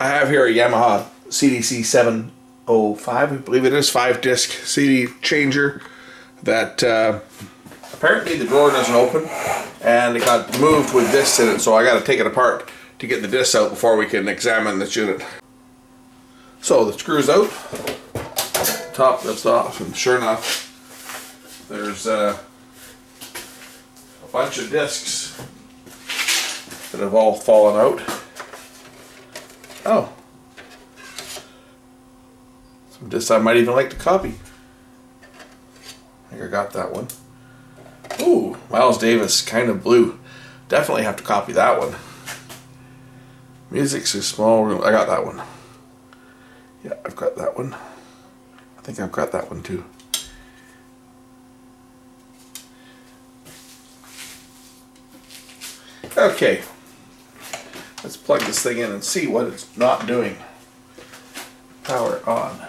I have here a Yamaha CDC 705, I believe it is, 5-disc CD changer that apparently the drawer doesn't open, and it got moved with discs in it, so I got to take it apart to get the discs out before we can examine this unit. So the screw's out, top lifts off, and sure enough, there's a bunch of discs that have all fallen out. Oh, some discs I might even like to copy. I think I got that one. Ooh, Miles Davis, Kind of Blue. Definitely have to copy that one. Music's a Small Room. I got that one. Yeah, I've got that one. I think I've got that one too. Okay, let's plug this thing in and see what it's not doing. Power on.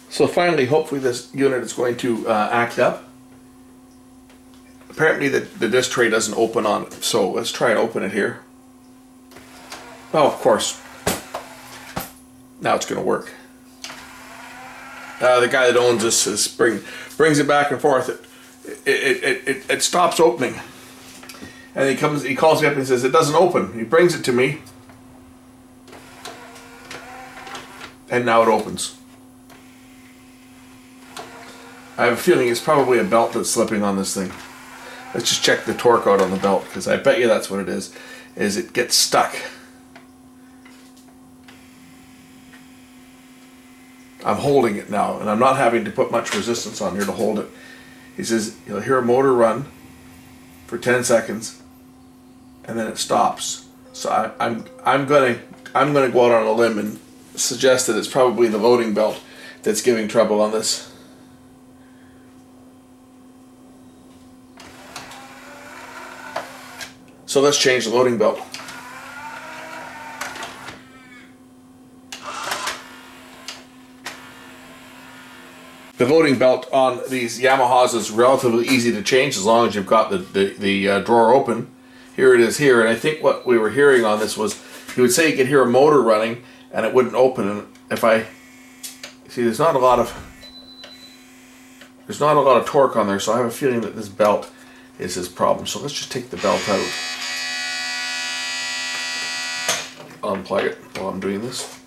So finally, hopefully this unit is going to act up. Apparently the disc tray doesn't open on it, so let's try and open it here. Oh, of course. Now it's going to work. The guy that owns this brings it back and forth. It stops opening, and he calls me up and says it doesn't open. He brings it to me, and now it opens. I have a feeling it's probably a belt that's slipping on this thing. Let's just check the torque out on the belt, because I bet you that's what it is it gets stuck. I'm holding it now, and I'm not having to put much resistance on here to hold it. He says you'll hear a motor run for 10 seconds, and then it stops. So I'm gonna go out on a limb and suggest that it's probably the loading belt that's giving trouble on this. So let's change the loading belt. The loading belt on these Yamahas is relatively easy to change as long as you've got the drawer open. Here it is here, and I think what we were hearing on this was he would say you could hear a motor running and it wouldn't open. And if I see, there's not a lot of torque on there, so I have a feeling that this belt is his problem. So let's just take the belt out. Unplug it while I'm doing this.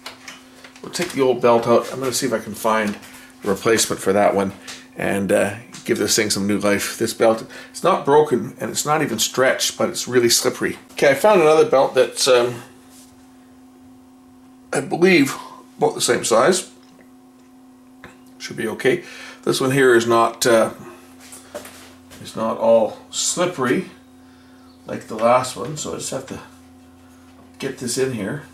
We'll take the old belt out. I'm going to see if I can find a replacement for that one and give this thing some new life. This belt, it's not broken and it's not even stretched, but it's really slippery. Okay, I found another belt that's I believe about the same size. Should be okay. This one here is not all slippery like the last one, so I just have to get this in here.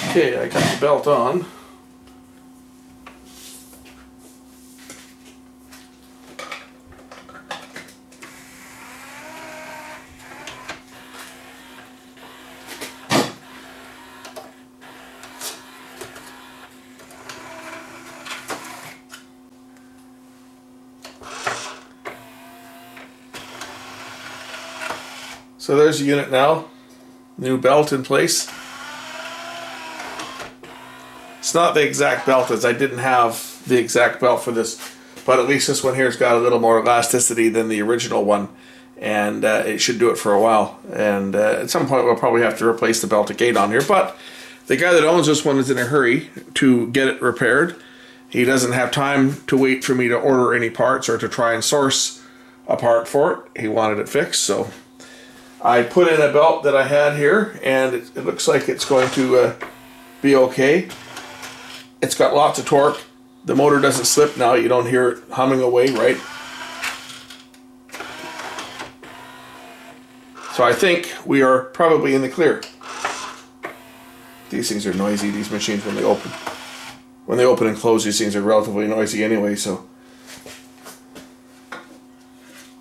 Okay, I got the belt on. So there's the unit now, new belt in place. It's not the exact belt, as I didn't have the exact belt for this but at least this one here's got a little more elasticity than the original one, and it should do it for a while. And at some point we'll probably have to replace the belt gate on here, but the guy that owns this one is in a hurry to get it repaired. He doesn't have time to wait for me to order any parts or to try and source a part for it. He wanted it fixed, so I put in a belt that I had here, and it looks like it's going to be okay. It's got lots of torque. The motor doesn't slip now. You don't hear it humming away, right? So I think we are probably in the clear. These things are noisy, these machines, when they open. When they open and close, these things are relatively noisy anyway, so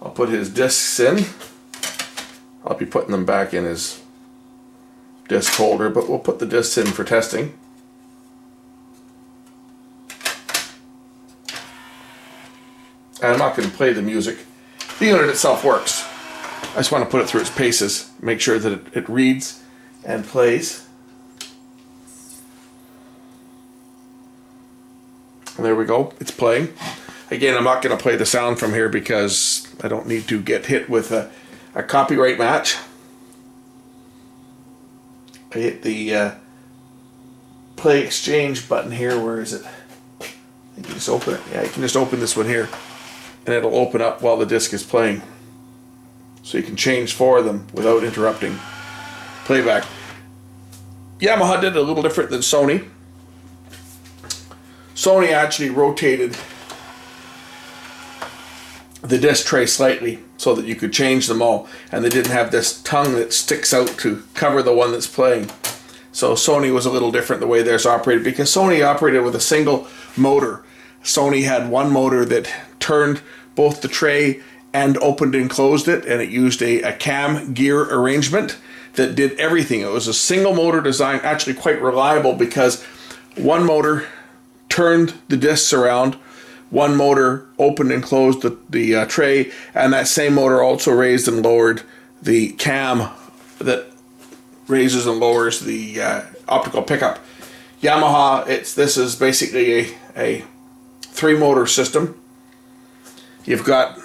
I'll put his discs in. I'll be putting them back in his disc holder, but we'll put the discs in for testing. And I'm not going to play the music. The unit itself works. I just want to put it through its paces, make sure that it reads and plays. And there we go, it's playing. Again, I'm not going to play the sound from here because I don't need to get hit with a copyright match. I hit the play exchange button here. Where is it? You can just open it. Yeah, you can just open this one here, and it'll open up while the disc is playing. So you can change for them without interrupting playback. Yamaha did it a little different than Sony. Sony actually rotated the disc tray slightly so that you could change them all, and they didn't have this tongue that sticks out to cover the one that's playing. So Sony was a little different the way theirs operated, because Sony operated with a single motor. Sony had one motor that turned both the tray and opened and closed it, and it used a cam gear arrangement that did everything. It was a single motor design, actually quite reliable, because one motor turned the discs around, one motor opened and closed the tray, and that same motor also raised and lowered the cam that raises and lowers the optical pickup. Yamaha, this is basically a three-motor system. You've got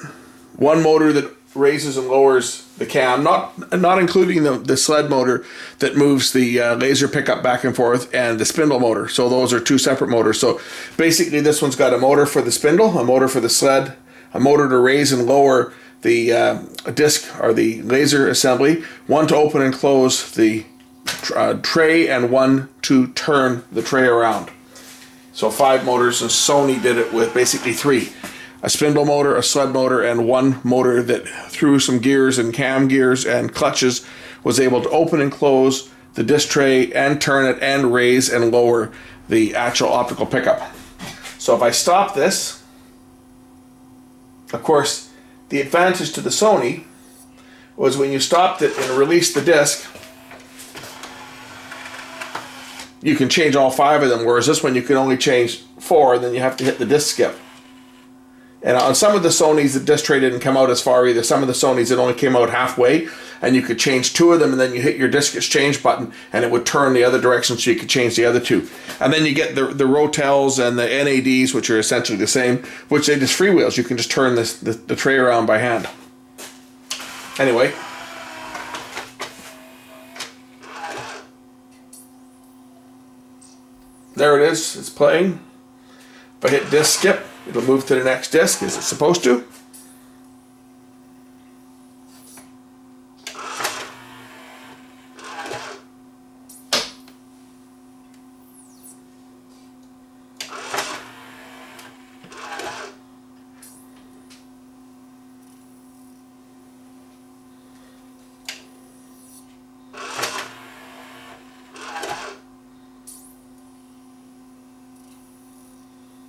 one motor that raises and lowers the cam, not including the sled motor that moves the laser pickup back and forth, and the spindle motor. So those are two separate motors. So basically this one's got a motor for the spindle, a motor for the sled, a motor to raise and lower the disc or the laser assembly, one to open and close the tray, and one to turn the tray around. So 5 motors, and Sony did it with basically 3. A spindle motor, a sled motor, and one motor that through some gears and cam gears and clutches was able to open and close the disc tray and turn it and raise and lower the actual optical pickup. So if I stop this, of course, the advantage to the Sony was when you stopped it and released the disc, you can change all 5 of them, whereas this one you can only change 4, and then you have to hit the disc skip. And on some of the Sonys, the disc tray didn't come out as far either. Some of the Sonys, it only came out halfway, and you could change 2 of them, and then you hit your disc exchange button, and it would turn the other direction so you could change the other 2. And then you get the Rotels and the NADs, which are essentially the same, which they just freewheels. You can just turn the tray around by hand. Anyway. There it is, it's playing. If I hit disc skip, it'll move to the next disc, as it's supposed to.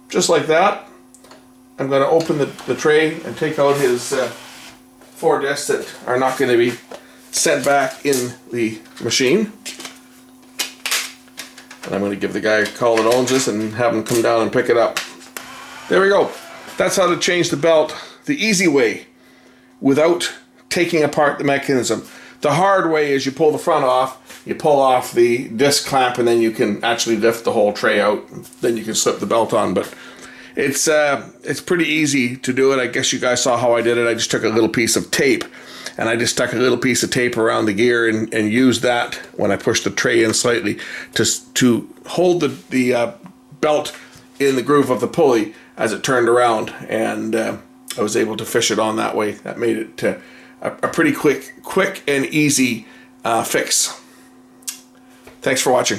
Just like that. I'm going to open the tray and take out his 4 discs that are not going to be sent back in the machine. And I'm going to give the guy a call that owns this and have him come down and pick it up. There we go. That's how to change the belt the easy way without taking apart the mechanism. The hard way is you pull the front off, you pull off the disc clamp, and then you can actually lift the whole tray out. Then you can slip the belt on. But it's pretty easy to do it. I guess you guys saw how I did it. I just took a little piece of tape, and I just stuck a little piece of tape around the gear and used that when I pushed the tray in slightly to hold the belt in the groove of the pulley as it turned around, and I was able to fish it on that way. That made it a pretty quick and easy fix. Thanks for watching.